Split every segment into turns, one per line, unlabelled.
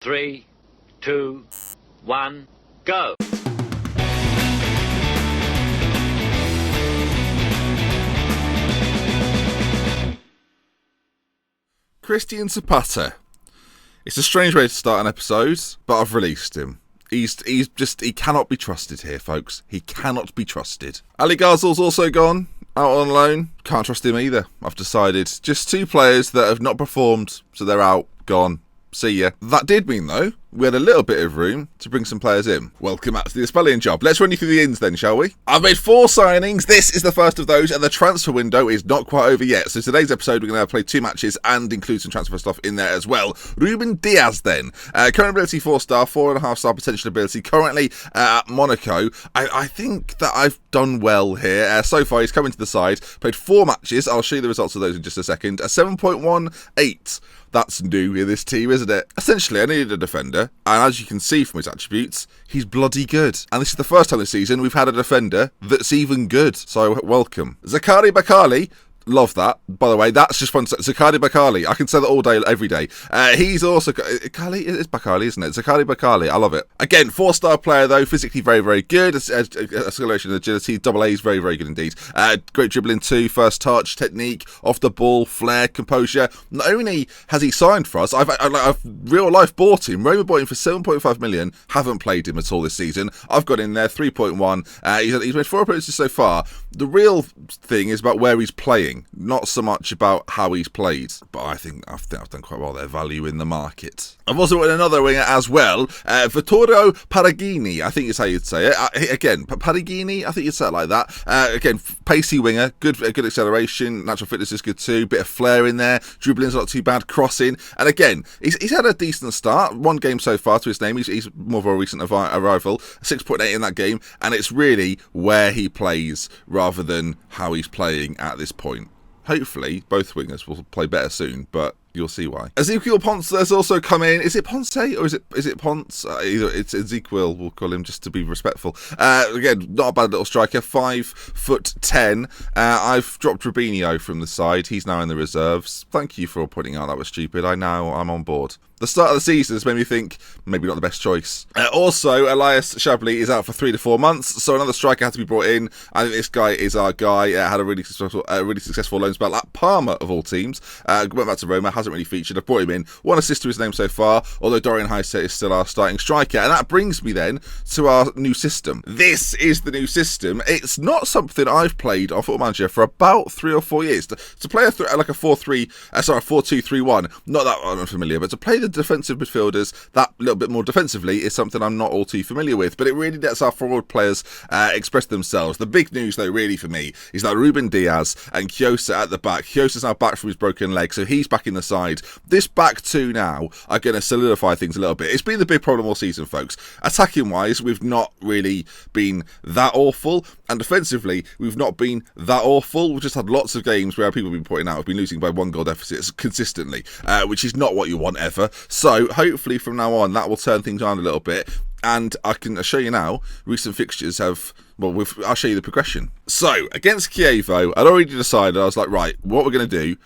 3, 2, 1, go!
Christian Zapata. It's a strange way to start an episode, but I've released him. He cannot be trusted here, folks. He cannot be trusted. Ali Ghazel's also gone, out on loan. Can't trust him either, I've decided. Just two players that have not performed, so they're out, gone. See ya. That did mean, though, we had a little bit of room to bring some players in. Welcome out to the Ispalian job. Let's run you through the ins then, shall we? I've made 4 signings. This is the first of those, and the transfer window is not quite over yet. So today's episode, we're going to play 2 matches and include some transfer stuff in there as well. Ruben Diaz then. Current ability 4-star, 4.5-star potential ability. Currently at Monaco. I think that I've done well here. So far, he's come into the side. Played 4 matches. I'll show you the results of those in just a second. A 7.18. That's new in this team, isn't it? Essentially, I needed a defender, and as you can see from his attributes, he's bloody good. And this is the first time this season we've had a defender that's even good, so welcome. Zakari Bakali. Love that. By the way, that's just fun. Zakari Bakali. I can say that all day, every day. He's also... It's Bakali, isn't it? Zakari Bakali. I love it. Again, 4-star player, though. Physically very, very good. Acceleration and agility. Double A's very, very good indeed. Great dribbling too. First touch, technique, off the ball, flair, composure. Not only has he signed for us, I've real life bought him. Roma bought him for 7.5 million. Haven't played him at all this season. I've got in there 3.1. He's made 4 appearances so far. The real thing is about where he's playing. Not so much about how he's played, but I think I've done quite well there. Value in the market. I've also got another winger as well, Vittorio Paragini, I think is how you'd say it. Again, Paragini, I think you'd say it like that. Again, pacey winger, good acceleration, natural fitness is good too, bit of flair in there, dribbling's not too bad, crossing, and again, he's had a decent start. 1 game so far to his name. He's more of a recent arrival, 6.8 in that game, and it's really where he plays rather than how he's playing at this point. Hopefully, both wingers will play better soon, but you'll see why. Ezequiel Ponce has also come in. Is it Ponce or is it Ponce? Either it's Ezequiel, we'll call him just to be respectful. Again, not a bad little striker, 5'10". I've dropped Rubinho from the side. He's now in the reserves. Thank you for pointing out that was stupid. I'm on board. The start of the season has made me think maybe not the best choice. Also, Elias Chablis is out for 3 to 4 months, so another striker had to be brought in. I think this guy is our guy. Had a really successful loan spell at Parma of all teams. Went back to Roma, hasn't really featured. I've brought him in. 1 assist to his name so far, although Dorian Heise is still our starting striker. And that brings me then to our new system. This is the new system. It's not something I've played on Football Manager for about 3 or 4 years. To play like a 4-2-3-1, not that unfamiliar, but to play the defensive midfielders that little bit more defensively is something I'm not all too familiar with, but it really lets our forward players express themselves. The big news though really for me is that Ruben Diaz and Kiosa at the back. Kiosa's now back from his broken leg, so he's back in the side. This back two now are going to solidify things a little bit. It's been the big problem all season, folks. Attacking wise, we've not really been that awful, and defensively we've not been that awful. We've just had lots of games where people have been pointing out we've been losing by 1 goal deficits consistently, which is not what you want ever. So hopefully from now on that will turn things around a little bit, and I can show you now recent fixtures have, well, I'll show you the progression. So against Chievo, I'd already decided, I was like, right, what we're going to do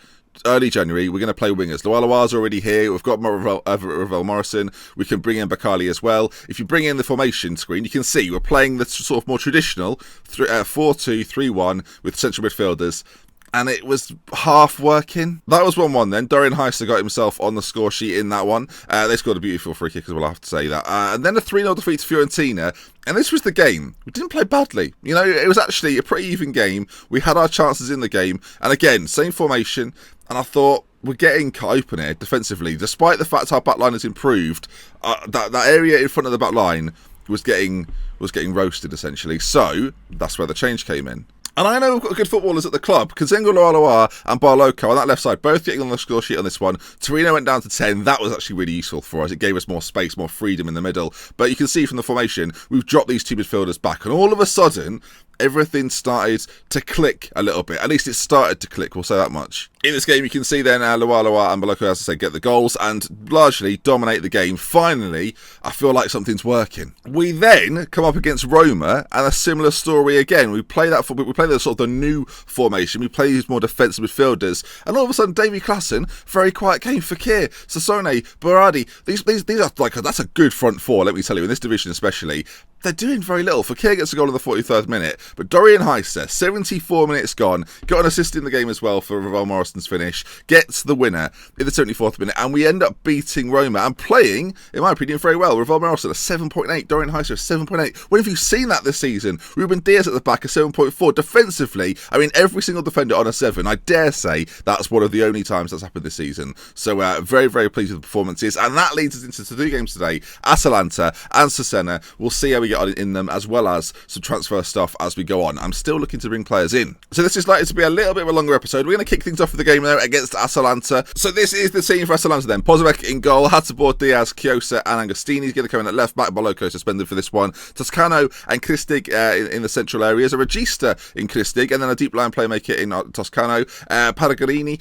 early January, we're going to play wingers. Lualawa's already here. We've got Ravel Morrison. We can bring in Bakali as well. If you bring in the formation screen, you can see we're playing the sort of more traditional 4-2-3-1 with central midfielders. And it was half working. That was 1-1 then. Dorian Heise got himself on the score sheet in that one. They scored a beautiful free kick as well, I have to say that. And then a 3-0 defeat to Fiorentina. And this was the game. We didn't play badly. You know, it was actually a pretty even game. We had our chances in the game. And again, same formation. And I thought, we're getting cut open here defensively. Despite the fact our back line has improved, that area in front of the back line was getting roasted, essentially. So, that's where the change came in. And I know we've got good footballers at the club. Kazengo Lualawa and Barloco on that left side, both getting on the score sheet on this one. Torino went down to 10. That was actually really useful for us. It gave us more space, more freedom in the middle. But you can see from the formation, we've dropped these 2 midfielders back. And all of a sudden, everything started to click a little bit. At least it started to click, we'll say that much. In this game, you can see then Loa and Baloko, as I said, get the goals and largely dominate the game. Finally, I feel like something's working. We then come up against Roma and a similar story again. We play the sort of the new formation. We play these more defensive midfielders, and all of a sudden, Davy Klaassen, very quiet game. Fekir, Sassone, Berardi. These are like that's a good front four. Let me tell you, in this division especially. They're doing very little. Fekir gets a goal in the 43rd minute, but Dorian Heiser, 74 minutes gone, got an assist in the game as well for Ravel Morrison's finish, gets the winner in the 74th minute, and we end up beating Roma and playing, in my opinion, very well. Ravel Morrison a 7.8, Dorian Heiser a 7.8. When have you seen that this season? Ruben Diaz at the back a 7.4. Defensively, I mean, every single defender on a 7. I dare say that's one of the only times that's happened this season. So very, very pleased with the performances, and that leads us into 2 games today. Atalanta and Cesena. We'll see how we get on in them, as well as some transfer stuff as we go on. I'm still looking to bring players in. So this is likely to be a little bit of a longer episode. We're going to kick things off with the game there against Atalanta. So this is the team for Atalanta then. Pozovic in goal, Hatzabor, Diaz, Kiosa and Agostini is going to come in at left back. Boloko suspended for this one. Toscano and Kristig in the central areas. A Regista in Kristig, and then a deep line playmaker in Toscano. Paragini.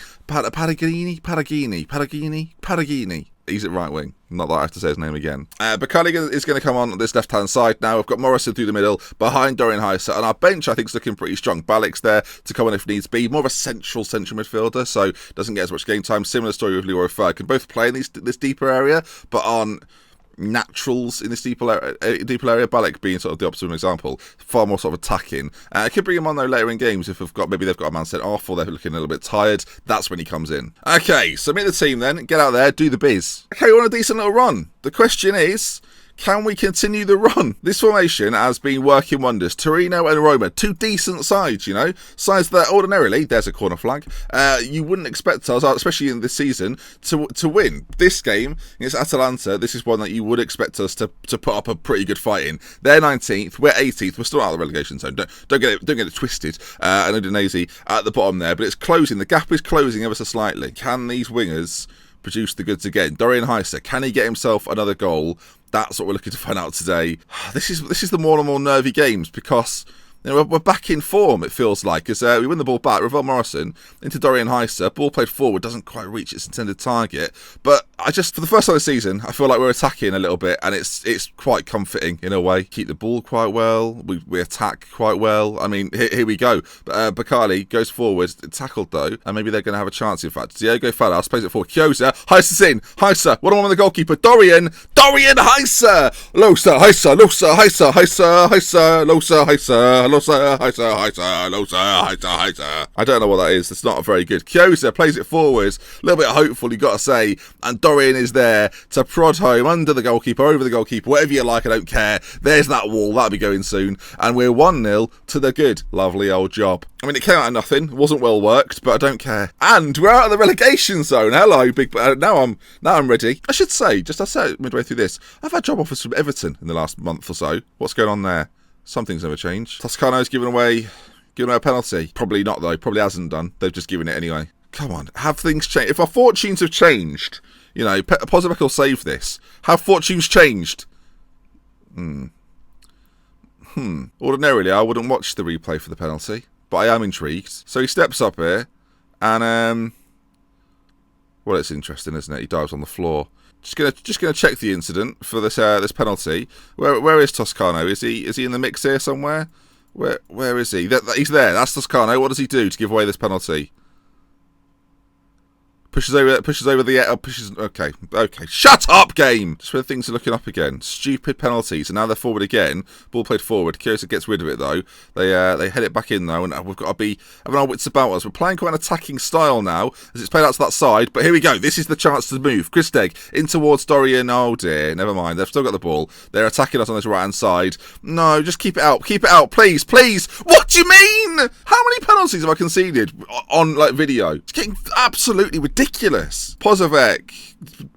He's at right wing. Not that I have to say his name again. Bakali is going to come on this left-hand side now. We've got Morrison through the middle, behind Dorian Heiser. And our bench, I think, is looking pretty strong. Balik's there to come on if needs be. More of a central midfielder, so doesn't get as much game time. Similar story with Leroy Fer. Can both play in this deeper area, but aren't naturals in this deeper area. Balik being sort of the opposite of an example, far more sort of attacking. I could bring him on though later in games if maybe they've got a man sent off or they're looking a little bit tired. That's when he comes in. Okay, submit the team then. Get out there, do the biz. Okay, we want a decent little run. The question is, can we continue the run? This formation has been working wonders. Torino and Roma, 2 decent sides, you know. Sides that ordinarily, there's a corner flag, you wouldn't expect us, especially in this season, to win. This game against Atalanta, this is one that you would expect us to put up a pretty good fight in. They're 19th, we're 18th, we're still out of the relegation zone. Don't get it twisted. And Udinese at the bottom there, but it's closing. The gap is closing ever so slightly. Can these wingers produce the goods again? Dorian Heiser, can he get himself another goal? That's what we're looking to find out today. This is the more and more nervy games because you know, we're back in form, it feels like, as we win the ball back. Ravel Morrison into Dorian Heiser. Ball played forward, doesn't quite reach its intended target. But for the first time of the season, I feel like we're attacking a little bit, and it's quite comforting in a way. Keep the ball quite well. We attack quite well. I mean, here we go. Bakali goes forward, tackled though, and maybe they're going to have a chance, in fact. Diogo Falas plays it for Kiosa. Heiser's in. Heiser, one on the goalkeeper. Dorian Heiser. Losa, Heiser, Losa, Heiser, Heiser, Heiser, Losa, Heiser. I don't know what that is. It's not very good. Kiosa plays it forwards. A little bit hopeful, you got to say. And Dorian is there to prod home under the goalkeeper, over the goalkeeper, whatever you like, I don't care. There's that wall. That'll be going soon. And we're 1-0 to the good. Lovely old job. I mean, it came out of nothing. It wasn't well worked, but I don't care. And we're out of the relegation zone. Hello, big. Now I'm ready. I should say, just I said midway through this, I've had job offers from Everton in the last month or so. What's going on there? Something's never changed. Toscano's given away a penalty. Probably not, though. Probably hasn't done. They've just given it anyway. Come on. Have things changed? If our fortunes have changed, you know, Pozovic will save this. Have fortunes changed? Ordinarily, I wouldn't watch the replay for the penalty, but I am intrigued. So he steps up here, and, well, it's interesting, isn't it? He dives on the floor. Just gonna check the incident for this penalty. Where is Toscano? Is he in the mix here somewhere? Where is he? He's there. That's Toscano. What does he do to give away this penalty? Pushes over the okay. Shut up, game. Just where things are looking up again. Stupid penalties, and now they're forward again. Ball played forward. Kiosa gets rid of it though. They head it back in though, and we've got to be having our wits about us. We're playing quite an attacking style now, as it's played out to that side. But here we go. This is the chance to move. Kristig in towards Dorian. Oh dear, never mind. They've still got the ball. They're attacking us on this right hand side. No, just keep it out. Keep it out, please. What do you mean? How many penalties have I conceded on video? It's getting absolutely ridiculous. Pozovic,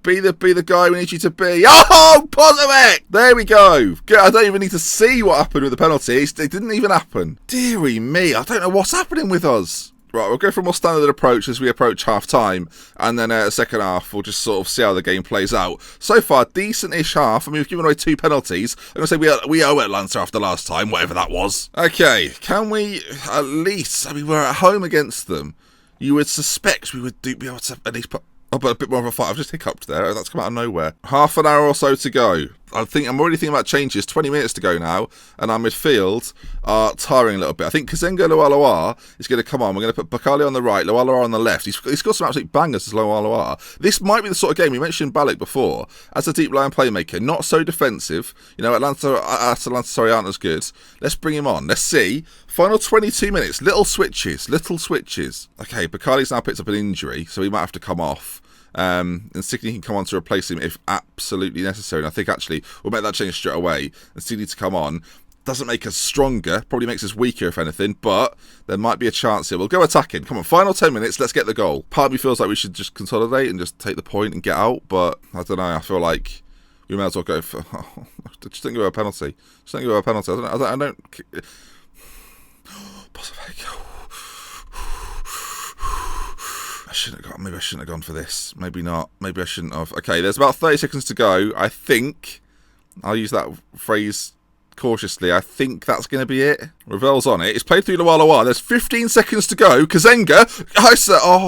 be the guy we need you to be. Oh, Pozovic! There we go. I don't even need to see what happened with the penalty. It didn't even happen. Deary me, I don't know what's happening with us. Right, we'll go for a more standard approach as we approach half-time, and then second half, we'll just sort of see how the game plays out. So far, decent-ish half. I mean, we've given away 2 penalties. I'm going to say we owe Atlanta after last time, whatever that was. Okay, can we at least, I mean, we're at home against them. you would suspect we would be able to at least put up a bit more of a fight. I've just hiccuped there. That's come out of nowhere. Half an hour or so to go. I'm already thinking about changes. 20 minutes to go now, and our midfield are tiring a little bit. I think Kazenga Lualua is going to come on. We're going to put Bakali on the right, Lualua on the left. He's got some absolute bangers as Lualua. This might be the sort of game, we mentioned Balik before, as a deep line playmaker, not so defensive. You know, Atalanta aren't as good. Let's bring him on. Let's see. Final 22 minutes. Little switches. Okay, Bakali's now picked up an injury, so he might have to come off. And Signy can come on to replace him if absolutely necessary. And I think actually we'll make that change straight away. And Signy to come on doesn't make us stronger, probably makes us weaker if anything, but there might be a chance here. We'll go attacking. Come on, final 10 minutes, let's get the goal. Part of me feels like we should just consolidate and just take the point and get out, but I don't know, I feel like we may as well go for... just don't give her a penalty. I don't... Maybe I shouldn't have gone for this. Maybe not. Maybe I shouldn't have. Okay, there's about 30 seconds to go. I think, I'll use that phrase cautiously, I think that's going to be it. Ravel's on it. It's played through Lualua. There's 15 seconds to go. Kazenga. I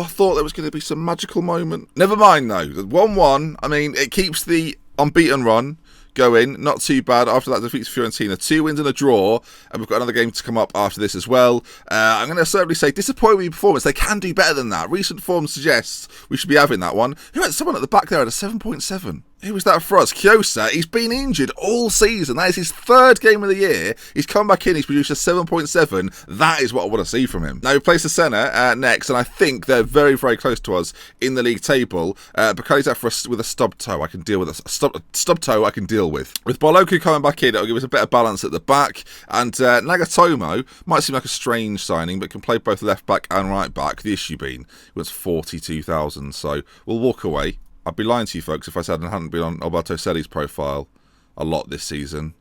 thought there was going to be some magical moment. Never mind, though. 1-1. I mean, it keeps the unbeaten run going, not too bad. After that defeats Fiorentina, 2 wins and a draw, and we've got another game to come up after this as well. I'm going to certainly say disappointing performance. They can do better than that. Recent form suggests we should be having that one. Who had someone at the back there at a 7.7? Who was that for us? Kiosa. He's been injured all season. That is his 3rd game of the year. He's come back in. He's produced a 7.7. That is what I want to see from him. Now, we place the centre next, and I think they're very, very close to us in the league table. Bakali's out for us with a stub toe. I can deal with a stub toe. I can deal with. With Boloku coming back in, it'll give us a better balance at the back. And Nagatomo might seem like a strange signing, but can play both left back and right back. The issue being, it was 42,000. So we'll walk away. I'd be lying to you folks if I said I hadn't been on Alberto Selli's profile a lot this season.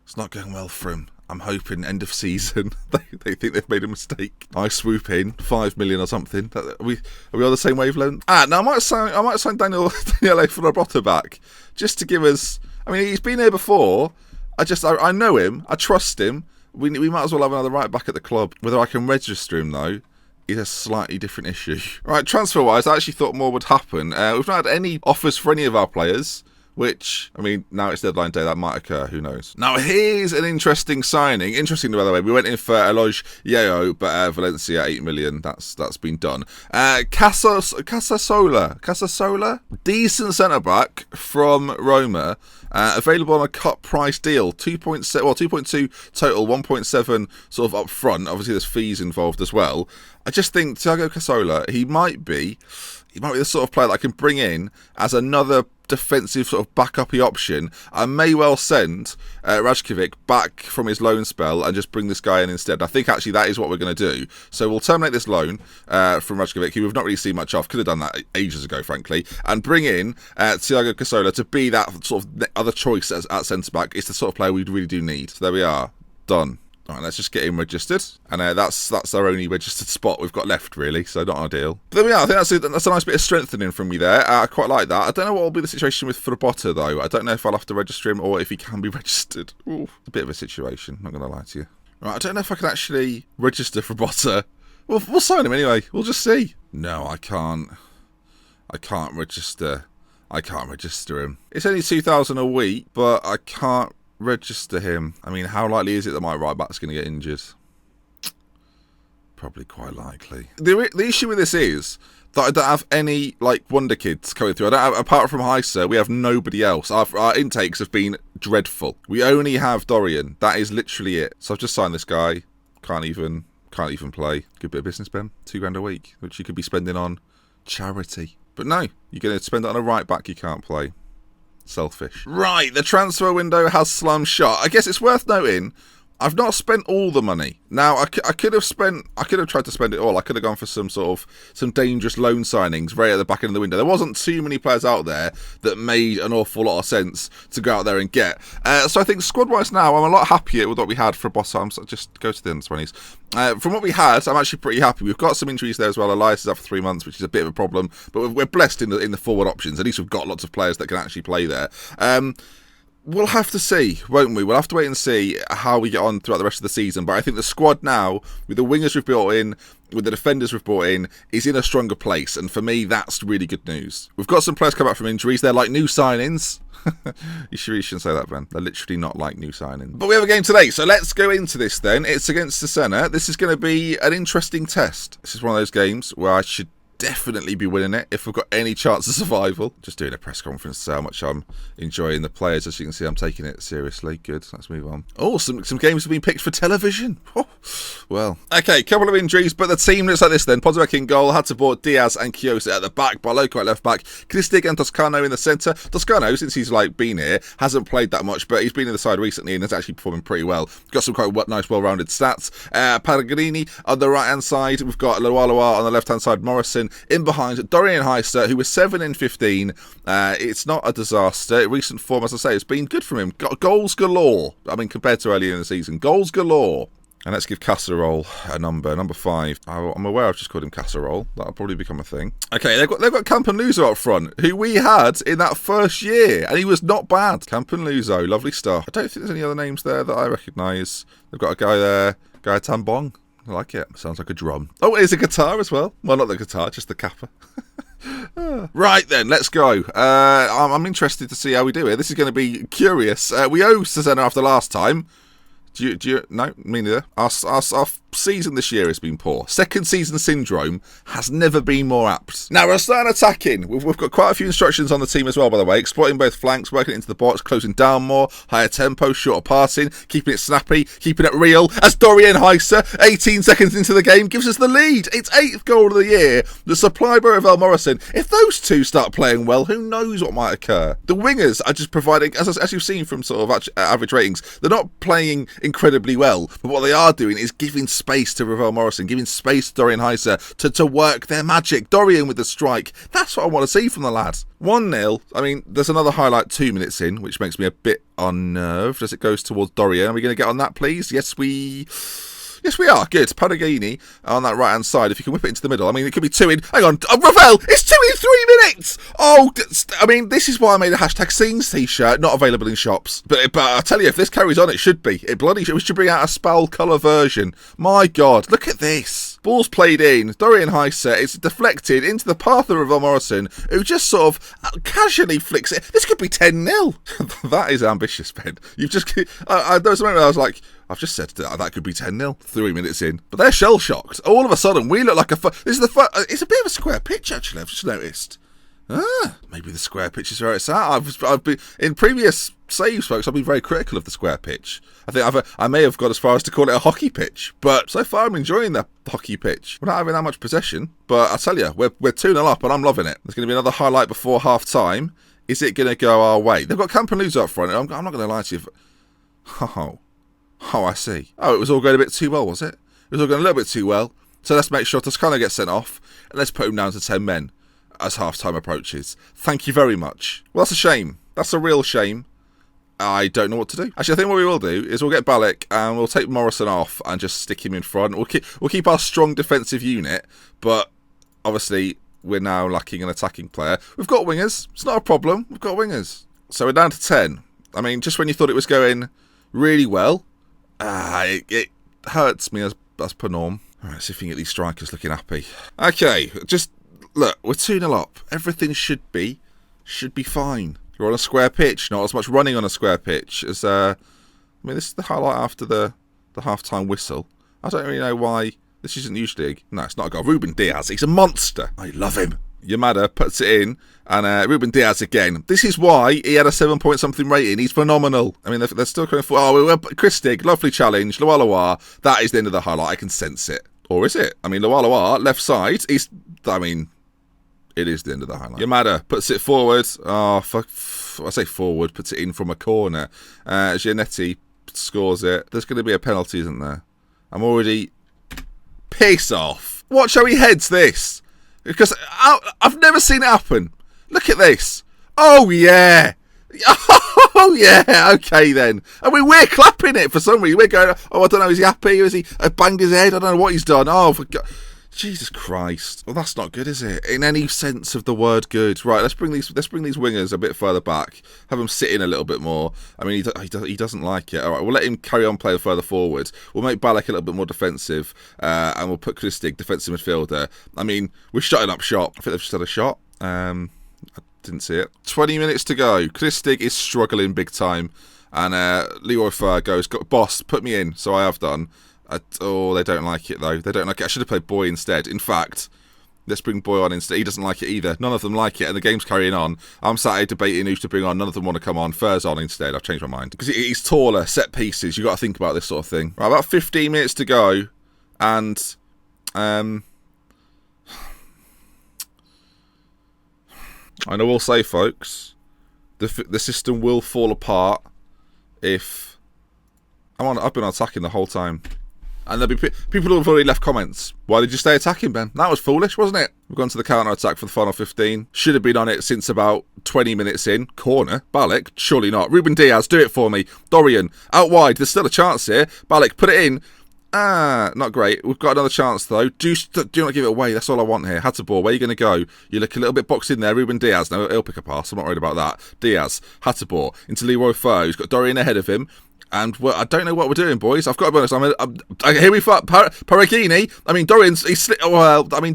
It's not going well for him. I'm hoping end of season they think they've made a mistake. I swoop in 5 million or something. Are we on the same wavelength? Now I might sign Daniele Frobotta back just to give us. I mean, he's been here before. I know him. I trust him. We might as well have another right back at the club. Whether I can register him though is a slightly different issue. Right, transfer-wise, I actually thought more would happen. We've not had any offers for any of our players, which, I mean, now it's deadline day, that might occur, who knows. Now, here's an interesting signing. Interesting, by the way, we went in for Eloge Yeo, but Valencia, 8 million, that's been done. Casasola? Decent centre-back from Roma. Available on a cut price deal, 2.2 total, 1.7 sort of up front. Obviously, there's fees involved as well. I just think Thiago Casola, he might be the sort of player that I can bring in as another defensive sort of backup-y option. I may well send Rajkovic back from his loan spell and just bring this guy in instead. I think actually that is what we're going to do. So we'll terminate this loan from Rajkovic, who we've not really seen much of. Could have done that ages ago, frankly. And bring in Thiago Casola to be that sort of other choice at centre-back. It's the sort of player we really do need. So there we are. Done. All right, let's just get him registered. And that's our only registered spot we've got left, really, so not ideal. But there we are. I think that's a nice bit of strengthening from me there. I quite like that. I don't know what will be the situation with Frobotta, though. I don't know if I'll have to register him or if he can be registered. Ooh, a bit of a situation, not going to lie to you. Right, I don't know if I can actually register Frobotta. We'll sign him anyway. We'll just see. No, I can't. I can't register him. It's only 2,000 a week, but I can't register him. I mean, how likely is it that my right back's going to get injured? Probably quite likely. The issue with this is that I don't have any wonder kids coming through. Apart from Heisa, we have nobody else. Our intakes have been dreadful. We only have Dorian. That is literally it. So I've just signed this guy. Can't even play. Good bit of business, Ben. $2,000 a week, which you could be spending on charity. But no, you're going to spend it on a right back you can't play. Selfish. Right, the transfer window has slammed shut. I guess it's worth noting, I've not spent all the money. Now, I could have tried to spend it all. I could have gone for some dangerous loan signings right at the back end of the window. There wasn't too many players out there that made an awful lot of sense to go out there and get. So I think squad-wise now, I'm a lot happier with what we had for Bossa. Just go to the under-20s. From what we had, I'm actually pretty happy. We've got some injuries there as well. Elias is out for 3 months, which is a bit of a problem. But we're blessed in the forward options. At least we've got lots of players that can actually play there. We'll have to see, won't we? We'll have to wait and see how we get on throughout the rest of the season. But I think the squad now, with the wingers we've built in, with the defenders we've brought in, is in a stronger place. And for me, that's really good news. We've got some players come back from injuries. They're like new signings. You shouldn't say that, Ben. They're literally not like new signings. But we have a game today, so let's go into this then. It's against Cesena. This is going to be an interesting test. This is one of those games where I should definitely be winning it if we've got any chance of survival. Just doing a press conference to say how much I'm enjoying the players. As you can see, I'm taking it seriously. Good, let's move on. Oh, some games have been picked for television. Oh, well, okay, couple of injuries, but the team looks like this then. Podrick in goal, had to board Diaz and Kiosa at the back, Barloco at left back, Kristig and Toscano in the centre. Toscano, since he's been here, hasn't played that much, but he's been in the side recently and is actually performing pretty well. Got some quite nice, well-rounded stats. Pellegrini on the right-hand side. We've got Loaloa on the left-hand side, Morrison in behind, Dorian Heister, who was 7 in 15. It's not a disaster. Recent form, as I say, it's been good from him. Got goals galore. I mean, compared to earlier in the season, goals galore. And let's give Casserole a number 5. I'm aware I've just called him Casserole. That'll probably become a thing. Okay, they've got Campanluzo up front, who we had in that first year, and he was not bad. Campanluzo, lovely stuff. I don't think there's any other names there that I recognise. They've got a guy there, Guy Tambong. I like it. Sounds like a drum. Oh, it is a guitar as well. Well, not the guitar, just the kappa. Right then, let's go. I'm interested to see how we do it. This is going to be curious. We owe Cesena after last time. Do you? No, me neither. Our season this year has been poor. Second season syndrome has never been more apt. Now we're starting attacking. We've got quite a few instructions on the team as well, by the way. Exploiting both flanks, working it into the box, closing down more, higher tempo, shorter passing, keeping it snappy, keeping it real. As Dorian Heiser, 18 seconds into the game, gives us the lead. It's 8th goal of the year. The supply by Ravel Morrison. If those two start playing well, who knows what might occur? The wingers are just providing, as you've seen from sort of average ratings, they're not playing incredibly well, but what they are doing is giving space to Ravel Morrison, giving space to Dorian Heiser to work their magic. Dorian with the strike. That's what I want to see from the lad. 1-0. I mean, there's another highlight 2 minutes in, which makes me a bit unnerved as it goes towards Dorian. Are we going to get on that, please? Yes, we are. Good. Pellegrini on that right-hand side. If you can whip it into the middle. I mean, it could be 2 in. Hang on. Oh, Ravel! It's 2 in 3 minutes! Oh, I mean, this is why I made a hashtag scenes t-shirt, not available in shops. But I tell you, if this carries on, it should be. We should bring out a Spal colour version. My God, look at this. Ball's played in. Dorian Heiser. It's deflected into the path of Ravel Morrison, who just sort of casually flicks it. This could be 10-0. That is ambitious, Ben. You've just... there was a moment where I was like, I've just said that could be 10-0, 3 minutes in. But they're shell-shocked. All of a sudden, we look like it's a bit of a square pitch, actually, I've just noticed. Maybe the square pitch is where it's at. I've been, in previous saves, folks, I've been very critical of the square pitch. I think I may have got as far as to call it a hockey pitch. But so far, I'm enjoying the hockey pitch. We're not having that much possession. But I tell you, we're 2-0 up, and I'm loving it. There's going to be another highlight before half-time. Is it going to go our way? They've got Campanluzo up front. I'm not going to lie to you. Oh, I see. Oh, it was all going a bit too well, was it? It was all going a little bit too well. So let's make sure Toscano gets sent off, and let's put him down to 10 men as half-time approaches. Thank you very much. Well, that's a shame. That's a real shame. I don't know what to do. Actually, I think what we will do is we'll get Balak and we'll take Morrison off and just stick him in front. We'll keep our strong defensive unit, but obviously we're now lacking an attacking player. We've got wingers. It's not a problem. We've got wingers. So we're down to 10. I mean, just when you thought it was going really well, it hurts me as per norm. All right, see if we can get these strikers looking happy. Okay, just look, we're 2-0 up. Everything should be fine. You're on a square pitch, not as much running on a square pitch as I mean, this is the highlight after the half-time whistle. I don't really know why this isn't usually. No, it's not a goal. Ruben Diaz, he's a monster. I love him. Yamada puts it in, and Ruben Diaz again. This is why he had a 7-point-something rating. He's phenomenal. I mean, they're still coming for... Oh, Kristig, lovely challenge. Loaloa, that is the end of the highlight. I can sense it. Or is it? I mean, Loaloa, left side, it is the end of the highlight. Yamada puts it forward. Oh, I say forward, puts it in from a corner. Giannetti scores it. There's going to be a penalty, isn't there? I'm already... Piss off. Watch how he heads this. Because I've never seen it happen. Look at this. Oh, yeah. Oh, yeah. Okay, then. I mean, we're clapping it for some reason. We're going, oh, I don't know, is he happy? Or is he banged his head? I don't know what he's done. Oh, for God. Jesus Christ. Well, that's not good, is it? In any sense of the word good. Right, let's bring these wingers a bit further back. Have them sit in a little bit more. I mean, he doesn't like it. All right, we'll let him carry on playing further forward. We'll make Balak a little bit more defensive, and we'll put Kristig defensive midfielder. I mean, we're shutting up shop. I think they've just had a shot. I didn't see it. 20 minutes to go. Kristig is struggling big time, and Leroy Fer goes, boss, put me in. So I have done. They don't like it, though. They don't like it. I should have played Boy instead. In fact, let's bring Boy on instead. He doesn't like it either. None of them like it, and the game's carrying on. I'm sat here debating who to bring on. None of them want to come on. Fer's on instead. I've changed my mind. Because he's taller, set pieces. You've got to think about this sort of thing. Right, about 15 minutes to go, and... I will say, folks, the system will fall apart if... I've been attacking the whole time. And there'll be people who have already left comments. Why did you stay attacking, Ben? That was foolish, wasn't it? We've gone to the counter-attack for the final 15. Should have been on it since about 20 minutes in. Corner. Balak. Surely not. Ruben Diaz, do it for me. Dorian. Out wide. There's still a chance here. Balak, put it in. Not great. We've got another chance, though. Do not give it away. That's all I want here. Hatterball, where are you going to go? You look a little bit boxed in there. Ruben Diaz. No, he'll pick a pass. I'm not worried about that. Diaz. Hatterball. Into Leroy Fer, who's got Dorian ahead of him. And I don't know what we're doing, boys. I've got to be honest. Here we fight Paragini. I mean, Dorian's.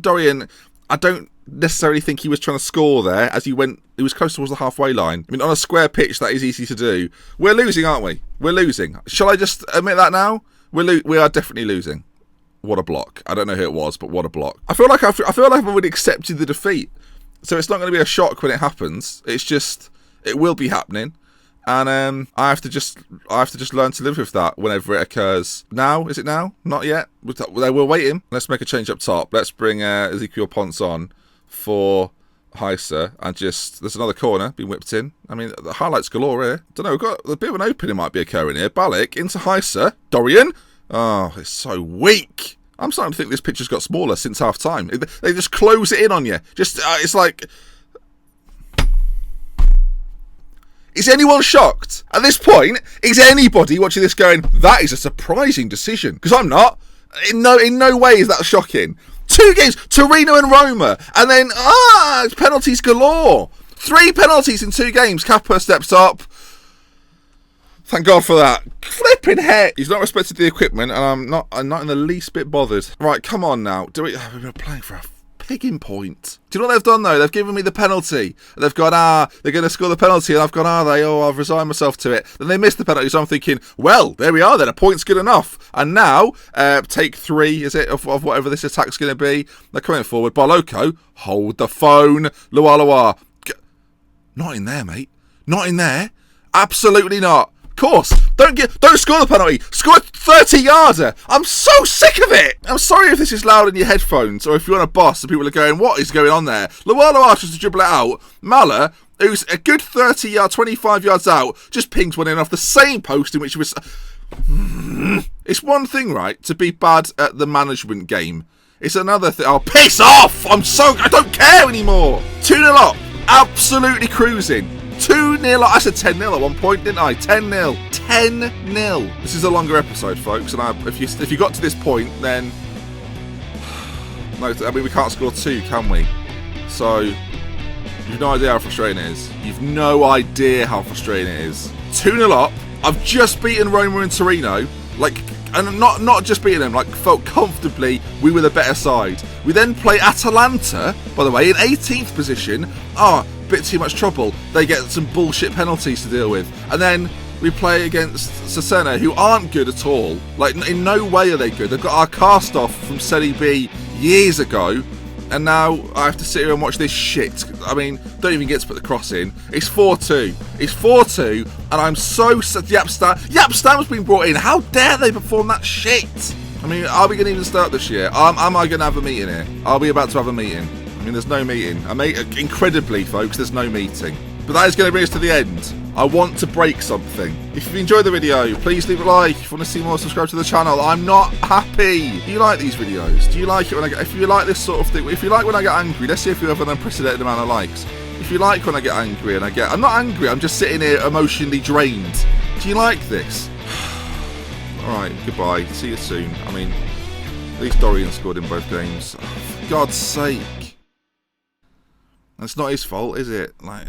Dorian. I don't necessarily think he was trying to score there as he went. He was close towards the halfway line. I mean, on a square pitch, that is easy to do. We're losing, aren't we? We're losing. Shall I just admit that now? We are definitely losing. What a block. I don't know who it was, but what a block. I feel like I've already accepted the defeat, so it's not going to be a shock when it happens. It's just it will be happening. And I have to just learn to live with that whenever it occurs. Now? Is it now? Not yet. We're waiting. Let's make a change up top. Let's bring Ezekiel Ponce on for Heiser. And there's another corner being whipped in. I mean, the highlights galore here. Don't know, we've got a bit of an opening might be occurring here. Balak into Heiser. Dorian. Oh, it's so weak. I'm starting to think this picture's got smaller since half time. They just close it in on you. It's like... Is anyone shocked? At this point, is anybody watching this going, that is a surprising decision? Because I'm not. In no way is that shocking. 2 games, Torino and Roma, and then, it's penalties galore. 3 penalties in 2 games. Kappa steps up. Thank God for that. Flipping heck. He's not respected the equipment, and I'm not in the least bit bothered. Right, come on now. We've been playing for a pigging point. Do you know what they've done, though? They've given me the penalty. They've gone, they're going to score the penalty, and I've gone, are they? Oh, I've resigned myself to it. Then they missed the penalty, so I'm thinking, well, there we are then. A point's good enough. And now, take 3, is it, of whatever this attack's going to be. They're coming forward. Barloco, hold the phone. Lualua. Not in there, mate. Not in there. Absolutely not. Of course, don't score the penalty. Score a 30-yarder. I'm so sick of it. I'm sorry if this is loud in your headphones or if you're on a bus and people are going, what is going on there? Luala tries to dribble it out. Mala, who's a good 25 yards out, just pings one in off the same post in which he was... It's one thing, right, to be bad at the management game. It's another thing... Oh, piss off! I don't care anymore. 2-0 up. Absolutely cruising. 2-0. I said 10-0 at one point, didn't I? 10-0. 10-0. This is a longer episode, folks, and if you got to this point, then... No, I mean, we can't score 2, can we? So, you've no idea how frustrating it is. You've no idea how frustrating it is. 2-0 up. I've just beaten Roma and Torino. And not just beating them, felt comfortably we were the better side. We then play Atalanta, by the way, in 18th position. Bit too much trouble. They get some bullshit penalties to deal with. And then we play against Cesena, who aren't good at all. In no way are they good. They've got our cast off from Serie B years ago. And now I have to sit here and watch this shit. I mean, don't even get to put the cross in. It's 4-2. It's 4-2. And I'm so... Yapstam's been brought in. How dare they perform that shit? I mean, are we going to even start this year? Am I going to have a meeting here? Are we about to have a meeting? I mean, there's no meeting. Incredibly, folks, there's no meeting. But that is going to bring us to the end. I want to break something. If you've enjoyed the video, please leave a like. If you want to see more, subscribe to the channel. I'm not happy. Do you like these videos? Do you like it when if you like this sort of thing, if you like when I get angry, let's see if you have an unprecedented amount of likes. If you like when I get angry and I'm not angry, I'm just sitting here emotionally drained. Do you like this? Alright, goodbye. See you soon. I mean, least Dorian scored in both games. Oh, for God's sake. It's not his fault, is it? Like,